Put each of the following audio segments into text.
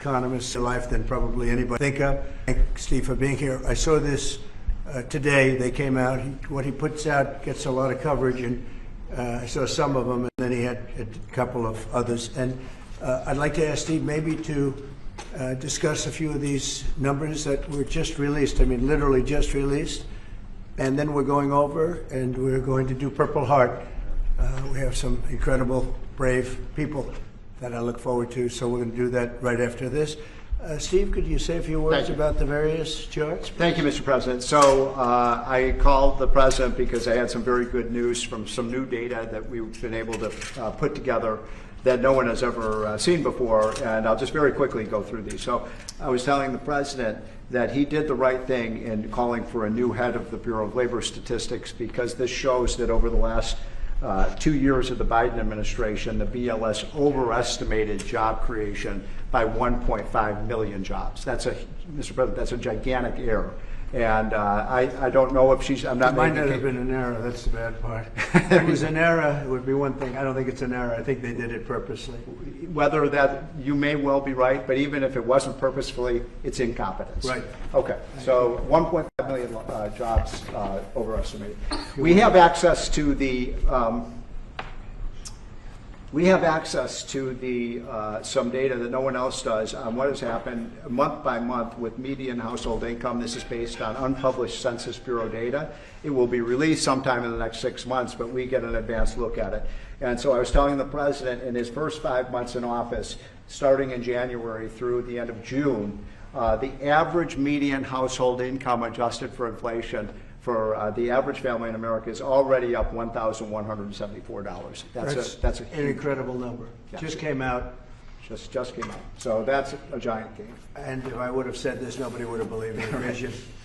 economists in life than probably anybody think of. Thank Steve for being here. I saw this today. They came out. What he puts out gets a lot of coverage, and I saw some of them, and then he had a couple of others. And I'd like to ask Steve maybe to discuss a few of these numbers that were just released. I mean, literally just released. And then we're going over, and we're going to do Purple Heart. We have some incredible, brave people that I look forward to, so we're going to do that right after this. Steve, could you say a few words about the various charts? Thank you, Mr. President. So I called the President because I had some very good news from some new data that we've been able to put together that no one has ever seen before, and I'll just very quickly go through these. So I was telling the President that he did the right thing in calling for a new head of the Bureau of Labor Statistics, because this shows that over the last 2 years of the Biden administration, the BLS overestimated job creation by 1.5 million jobs. That's a, Mr. President, that's a gigantic error. And I don't know if she's, I'm not making it might not have been an error, that's the bad part. If it was an error, it would be one thing. I don't think it's an error. I think they did it purposely. Whether that, you may well be right, but even if it wasn't purposefully, it's incompetence. Right. Okay, so 1.5 million jobs overestimated. We have access to the some data that no one else does on what has happened month by month with median household income. This is based on unpublished Census Bureau data. It will be released sometime in the next 6 months, but we get an advanced look at it. And so I was telling the President in his first 5 months in office, starting in January through the end of June, the average median household income adjusted for inflation for the average family in America is already up $1,174. That's an incredible number. Yeah. Just came out. Just came out. So that's a giant gain. And if I would have said this, nobody would have believed it.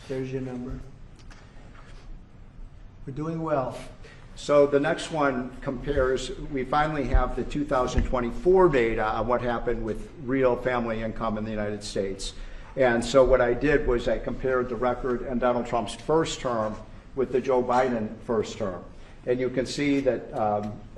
There's your number. We're doing well. So the next one compares, we finally have the 2024 data on what happened with real family income in the United States. And so what I did was I compared the record in Donald Trump's first term with the Joe Biden first term. And you can see that,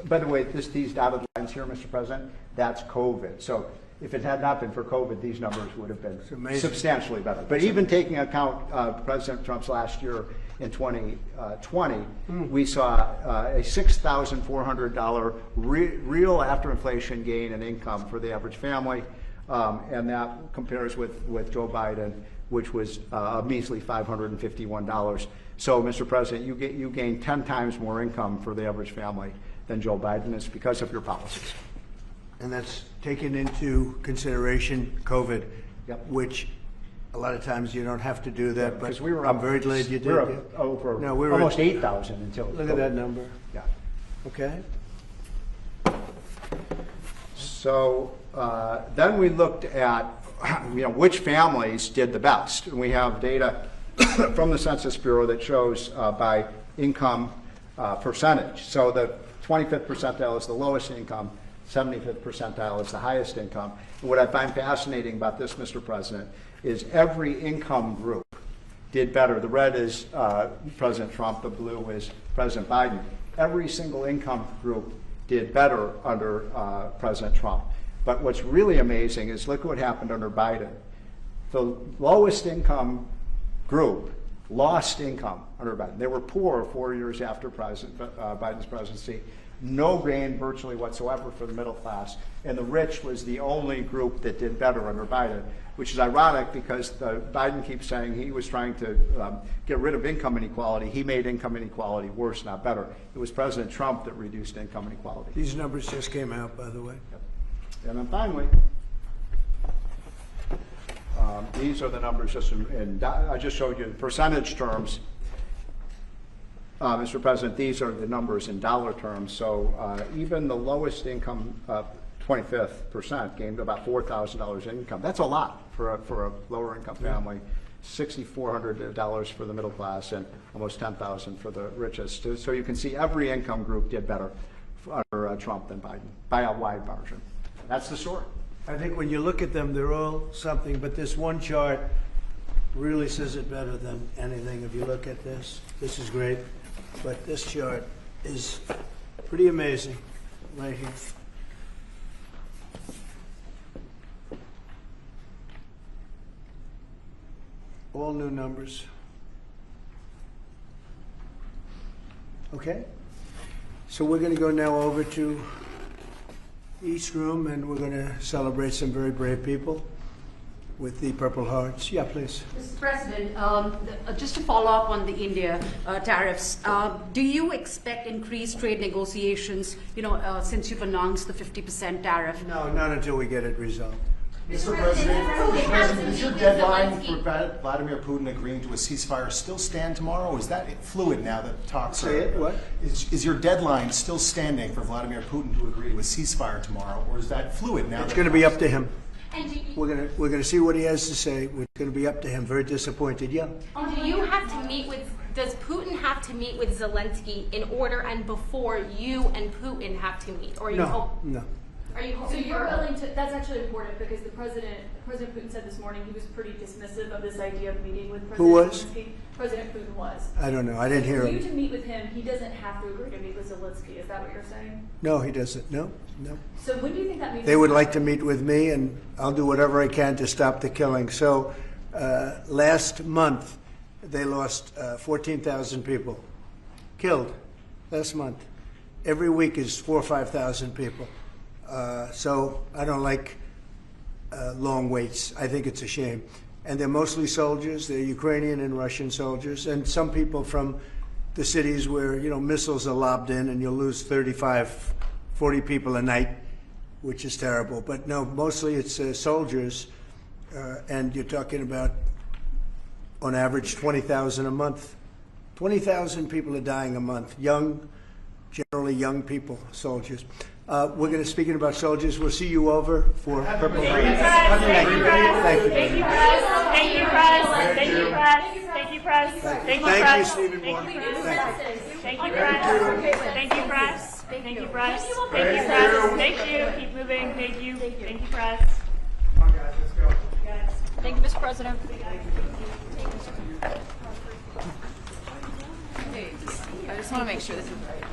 by the way, these dotted lines here, Mr. President, that's COVID. So if it had not been for COVID, these numbers would have been substantially better. But even taking account President Trump's last year in 2020, we saw a $6,400 real after inflation gain in income for the average family. And that compares with Joe Biden, which was a measly $551. So, Mr. President, you gain 10 times more income for the average family than Joe Biden is because of your policies. And that's taken into consideration COVID, yep. Which a lot of times you don't have to do that. Because but I'm very glad you did. We were almost 8,000 until look at that number. Yeah. Okay. So then we looked at which families did the best. And we have data from the Census Bureau that shows by income percentage. So the 25th percentile is the lowest income, 75th percentile is the highest income. And what I find fascinating about this, Mr. President, is every income group did better. The red is President Trump, the blue is President Biden. Every single income group did better under President Trump. But what's really amazing is look what happened under Biden. The lowest income group lost income under Biden. They were poor 4 years after Biden's presidency. No gain virtually whatsoever for the middle class. And the rich was the only group that did better under Biden, which is ironic because Biden keeps saying he was trying to get rid of income inequality. He made income inequality worse, not better. It was President Trump that reduced income inequality. These numbers just came out, by the way. Yep. And then finally, these are the numbers just I just showed you in percentage terms. Mr. President, these are the numbers in dollar terms. So even the lowest income, 25th percent, gained about $4,000 in income. That's a lot for a lower income family. $6,400 for the middle class and almost $10,000 for the richest. So you can see every income group did better under Trump than Biden by a wide margin. That's the story. I think when you look at them, they're all something, but this one chart really says it better than anything. If you look at this is great, but this chart is pretty amazing right here. all new numbers. Okay? So we're going to go now over to the East Room, and we're going to celebrate some very brave people with the Purple Hearts. Yeah, please. Mr. President, just to follow up on the India tariffs, do you expect increased trade negotiations, since you've announced the 50% tariff? No, not until we get it resolved. Mr. President, is your deadline for Vladimir Putin agreeing to a ceasefire still stand tomorrow? Or is that fluid now that talks are... Say it, what? Is your deadline still standing for Vladimir Putin to agree to a ceasefire tomorrow, or is that fluid now? It's going to be up to him. We're going to see what he has to say. It's going to be up to him. Very disappointed. Yeah. Do you have to meet with, does Putin have to meet with Zelensky in order and before you and Putin have to meet? Or are you No. Are you So you're willing to, that's actually important because President Putin said this morning he was pretty dismissive of this idea of meeting with President Who was? Zelensky. President Putin was. I don't know. I didn't hear For you him. to meet with him, he doesn't have to agree to meet with Zelensky. Is that what you're saying? No, he doesn't. No. So when do you think that meeting? They would like to meet with me, and I'll do whatever I can to stop the killing. So last month, they lost 14,000 people killed last month. Every week is 4,000 or 5,000 people. So I don't like long waits. I think it's a shame. And they're mostly soldiers. They're Ukrainian and Russian soldiers, and some people from the cities where missiles are lobbed in, and you'll lose 35, 40 people a night, which is terrible. But no, mostly it's soldiers, and you're talking about, on average, 20,000 a month. 20,000 people are dying a month. Generally young people, soldiers. We're going to, speaking about soldiers, we'll see you over for Purple Hearts. Thank you, Press. Thank you. Thank you, Press. Thank you, Press. Thank you, Press. Thank you, Press. Thank you, Thank you, Press. Stephen Moore. Thank you, Thank you. Thank you, Press. Thank you, Press. Thank you, Press. Thank you, Press. Thank you. Keep moving. Thank you. Thank you, Press. Come on, guys, let's go. Thank you, Mr. President. I just want to make sure this is right.